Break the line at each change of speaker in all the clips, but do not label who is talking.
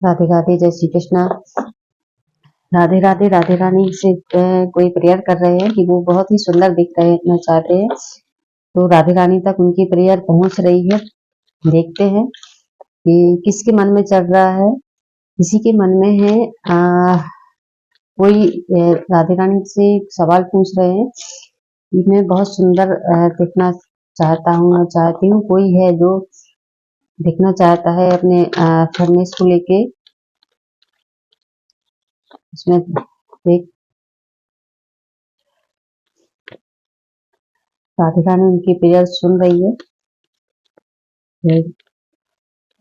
राधे राधे, जय श्री कृष्णा। राधे राधे। राधे रानी से कोई प्रेयर कर रहे हैं कि वो बहुत ही सुंदर दिखना चाहते हैं, तो राधे रानी तक उनकी प्रेयर पहुंच रही है। देखते हैं कि किसके मन में चल रहा है। किसी के मन में है कोई राधे रानी से सवाल पूछ रहे हैं कि मैं बहुत सुंदर दिखना चाहता हूँ और चाहती हूँ। कोई है जो दिखना चाहता है अपने फिटनेस को लेके। इसमें देख राधे रानी उनकी प्रेयर सुन रही है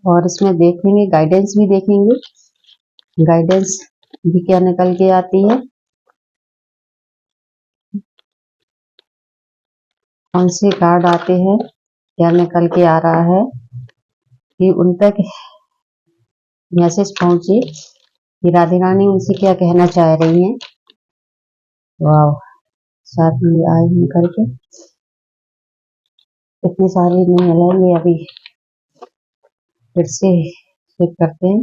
और इसमें देखेंगे, गाइडेंस भी देखेंगे, गाइडेंस भी क्या निकल के आती है, कौन से कार्ड आते हैं, क्या निकल के आ रहा है कि उन तक मैसेज पहुंचे कि राधे रानी उनसे क्या कहना चाह रही हैं। वाह, साथ में आए हैं करके इतने सारे नहीं मिलेंगे। अभी फिर से चेक करते हैं।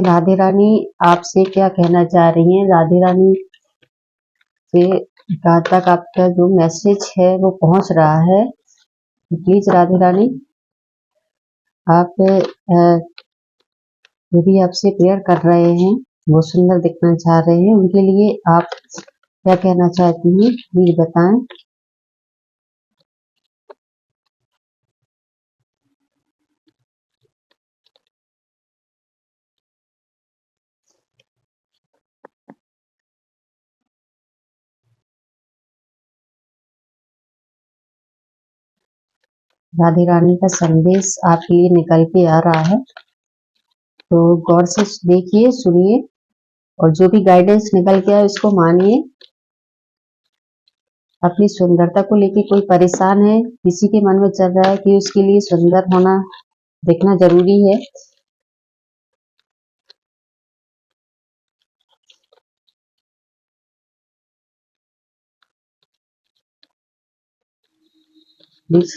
राधे रानी आपसे क्या कहना चाह रही हैं। राधे रानी से कहाँ तक आपका जो मैसेज है वो पहुंच रहा है। प्लीज राधे रानी आप जो भी आपसे प्रेयर कर रहे हैं, वो सुंदर दिखना चाह रहे हैं, उनके लिए आप क्या कहना चाहती हैं, प्लीज बताएं। राधे रानी का संदेश आपके लिए निकल के आ रहा है, तो गौर से देखिए, सुनिए और जो भी गाइडेंस निकल के आए उसको मानिए। अपनी सुंदरता को लेके कोई परेशान है, किसी के मन में चल रहा है कि उसके लिए सुंदर होना दिखना जरूरी है। प्लीज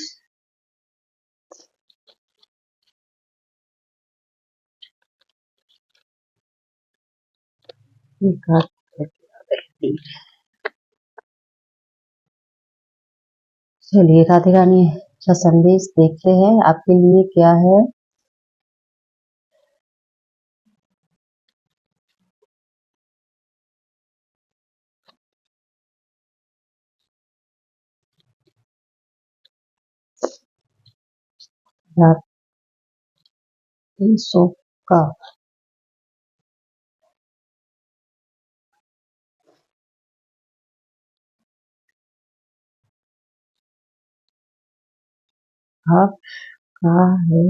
चलिए राधे रानी का संदेश देखते हैं आपके लिए क्या है। का आपका है।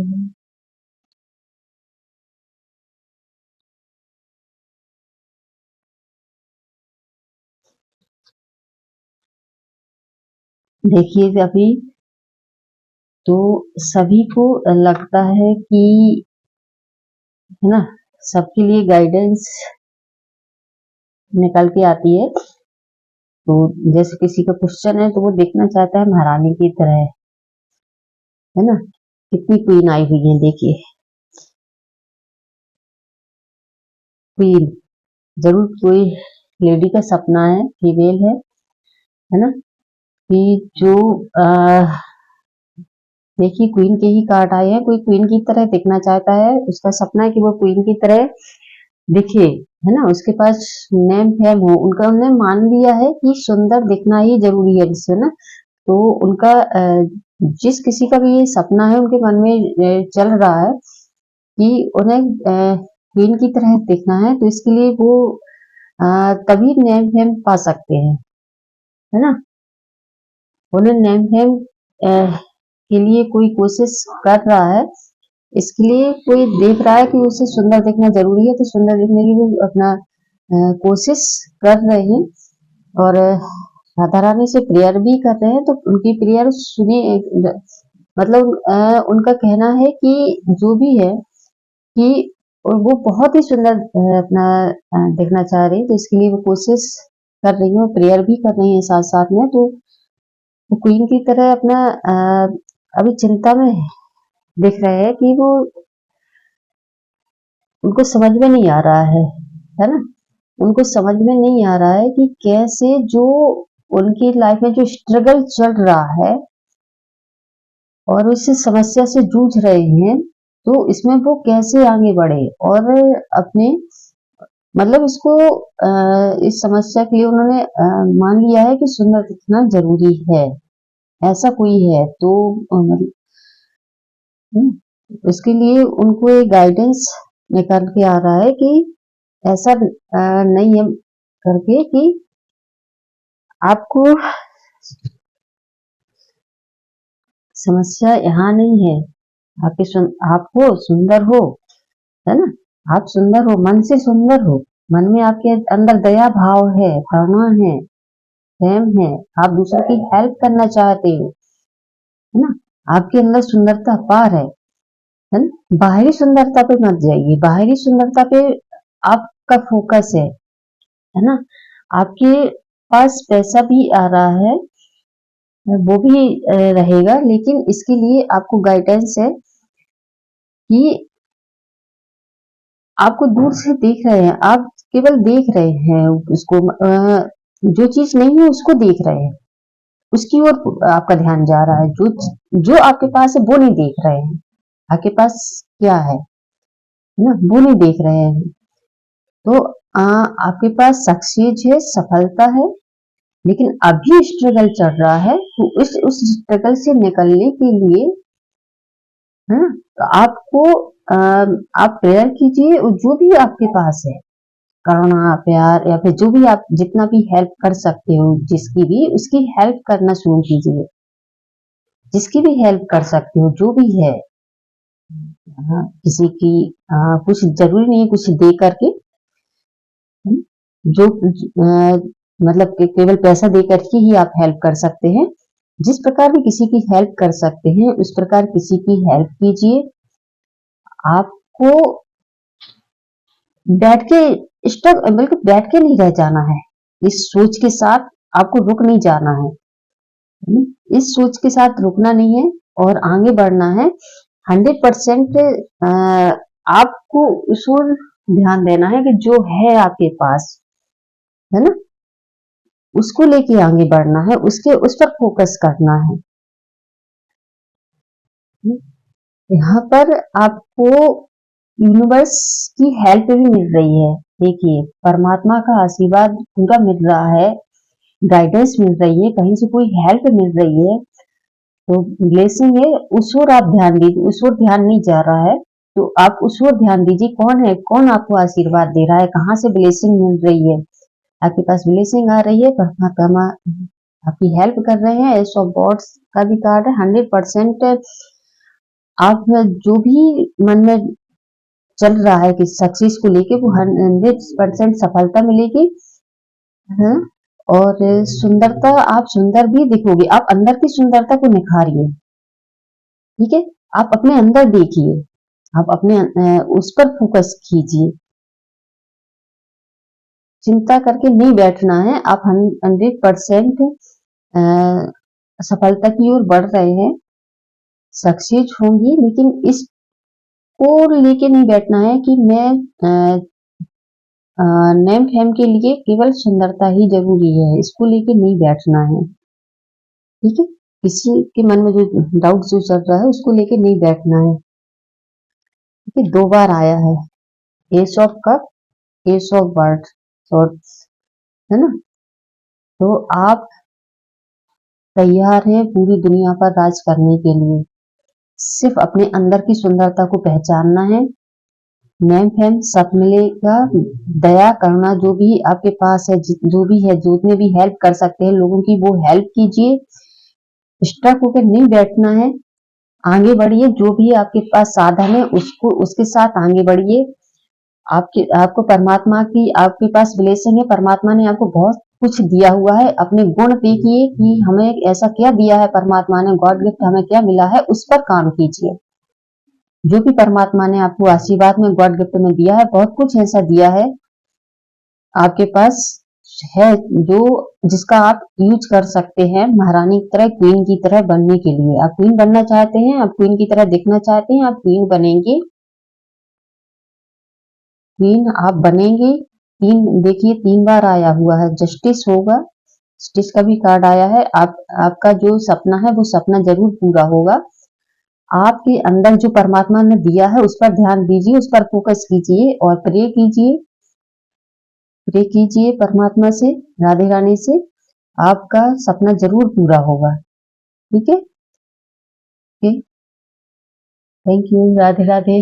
देखिए अभी तो सभी को लगता है कि है ना, सबके लिए गाइडेंस निकल के आती है। तो जैसे किसी का क्वेश्चन है तो वो देखना चाहता है महारानी की तरह, है ना, कितनी क्वीन आई हुई है। देखिए क्वीन जरूर कोई लेडी का सपना है, फीमेल है ना, कि जो देखिए क्वीन के ही कार्ड आए हैं। कोई क्वीन की तरह दिखना चाहता है, उसका सपना है कि वो क्वीन की तरह दिखे, है ना, उसके पास नेम फेम हो। उनका उन्होंने मान लिया है कि सुंदर दिखना ही जरूरी है जिससे ना, तो उनका जिस किसी का भी ये सपना है उनके मन में चल रहा है कि उन्हें क्वीन की तरह दिखना है, तो इसके लिए वो तभी नेम फेम पा सकते हैं, है ना। उन्हें नेम फेम के लिए कोई कोशिश कर रहा है, इसके लिए कोई देख रहा है कि उसे सुंदर दिखना जरूरी है, तो सुंदर दिखने की वो अपना कोशिश कर रहे हैं और राधा रानी से प्रेयर भी कर रहे हैं। तो उनकी प्रेयर सुनिए, मतलब उनका कहना है कि जो भी है कि वो बहुत ही सुंदर अपना दिखना चाह रही है, तो इसके लिए वो कोशिश कर रही है, प्रेयर भी कर रही है साथ साथ में। तो वो क्वीन की तरह अपना अभी चिंता में दिख रहे हैं कि वो उनको समझ में नहीं आ रहा है ना? उनको समझ में नहीं आ रहा है कि कैसे जो उनकी लाइफ में जो स्ट्रगल चल रहा है और उस समस्या से जूझ रहे हैं, तो इसमें वो कैसे आगे बढ़े और अपने मतलब इसको इस समस्या के लिए उन्होंने मान लिया है कि सुंदर दिखना जरूरी है। ऐसा कोई है तो मतलब उसके लिए उनको एक गाइडेंस निकल के आ रहा है कि ऐसा नहीं है करके कि आपको समस्या यहाँ नहीं है, आपको सुंदर हो, है ना? आप सुंदर हो, मन से सुंदर हो, मन में आपके अंदर दया भाव है, करुणा है, प्रेम है, आप दूसरों की हेल्प करना चाहते हो, है ना? आपके अंदर सुंदरता अपार है ना? बाहरी सुंदरता पे मत जाइए, बाहरी सुंदरता पे आपका फोकस है ना? आपके पास पैसा भी आ रहा है, वो भी रहेगा, लेकिन इसके लिए आपको गाइडेंस है कि आपको दूर से देख रहे हैं, आप केवल देख रहे हैं उसको, जो चीज नहीं है उसको देख रहे हैं, उसकी ओर आपका ध्यान जा रहा है, जो जो आपके पास है वो नहीं देख रहे हैं, आपके पास क्या है ना, वो नहीं देख रहे हैं। तो आपके पास सक्सेस है, सफलता है, लेकिन अभी स्ट्रगल चल रहा है, तो उस स्ट्रगल से निकलने के लिए, है ना, तो आपको आप प्रेयर कीजिए और जो भी आपके पास है, करुणा, प्यार या फिर जो भी आप जितना भी हेल्प कर सकते हो, जिसकी भी उसकी हेल्प करना शुरू कीजिए, जिसकी भी हेल्प कर सकते हो, जो भी है, किसी की कुछ जरूरी नहीं है कुछ दे करके, जो मतलब केवल पैसा दे करके ही आप हेल्प कर सकते हैं, जिस प्रकार भी किसी की हेल्प कर सकते हैं उस प्रकार किसी की हेल्प कीजिए। आपको बैठ के स्टक बिल्कुल बैठ के नहीं रह जाना है, इस सोच के साथ आपको रुक नहीं जाना है, इस सोच के साथ रुकना नहीं है और आगे बढ़ना है। 100% आपको उस ओर ध्यान देना है कि जो है आपके पास, है ना, उसको लेके आगे बढ़ना है, उसके उस पर फोकस करना है। यहाँ पर आपको यूनिवर्स की हेल्प भी मिल रही है, देखिए परमात्मा का आशीर्वाद पूरा मिल रहा है, गाइडेंस मिल रही है, कहीं से कोई हेल्प मिल रही है, तो ब्लेसिंग है, उस ओर आप ध्यान दीजिए, उस ओर ध्यान नहीं जा रहा है तो आप उस ओर ध्यान दीजिए, कौन है, कौन आपको आशीर्वाद दे रहा है, कहाँ से ब्लेसिंग मिल रही है, आपके पास ब्लेसिंग आ रही है, परमात्मा आपकी हेल्प कर रहे हैं। एस ऑफ गॉड्स का भी कार्ड है। 100% आप जो भी मन में चल रहा है कि सक्सेस को लेके वो 100% सफलता मिलेगी, है। और सुंदरता, आप सुंदर भी दिखोगे, आप अंदर की सुंदरता को निखारिए, ठीक है, आप अपने अंदर देखिए, आप अपने उस पर फोकस कीजिए, चिंता करके नहीं बैठना है, आप 100% सफलता की ओर बढ़ रहे हैं, सक्सेस होंगी, लेकिन इसको लेके नहीं बैठना है कि मैं नेम फेम के लिए केवल सुंदरता ही जरूरी है, इसको लेके नहीं बैठना है, ठीक है, किसी के मन में जो डाउट जो चल रहा है उसको लेके नहीं बैठना है, ठीक है। 2 बार आया है S of cup, S of word, है ना, तो आप तैयार हैं पूरी दुनिया पर राज करने के लिए, सिर्फ अपने अंदर की सुंदरता को पहचानना है, नेम फेम सब मिलेगा, दया करना जो भी आपके पास है, जो भी है, जितने भी हेल्प कर सकते हैं लोगों की वो हेल्प कीजिए, स्टक होकर नहीं बैठना है, आगे बढ़िए, जो भी आपके पास साधन है उसको उसके साथ आगे बढ़िए, आपको परमात्मा की आपके पास ब्लेसिंग है, परमात्मा ने आपको बहुत कुछ दिया हुआ है, अपने गुण देखिए कि हमें ऐसा क्या दिया है परमात्मा ने, गॉड गिफ्ट हमें क्या मिला है, उस पर काम कीजिए, जो भी परमात्मा ने आपको आशीर्वाद में गॉड गिफ्ट में दिया है, बहुत कुछ ऐसा दिया है आपके पास, है जो जिसका आप यूज कर सकते हैं महारानी की तरह, क्वीन की तरह बनने के लिए। आप क्वीन बनना चाहते हैं, आप क्वीन की तरह दिखना चाहते हैं, आप क्वीन बनेंगे, क्वीन आप बनेंगे। देखिए 3 बार आया हुआ है, जस्टिस होगा, जस्टिस का भी कार्ड आया है। आपका जो सपना है वो सपना जरूर पूरा होगा। आपके अंदर जो परमात्मा ने दिया है उस पर ध्यान दीजिए, उस पर फोकस कीजिए और प्रे कीजिए परमात्मा से, राधे रानी से। आपका सपना जरूर पूरा होगा। ठीक है, थैंक यू, राधे राधे।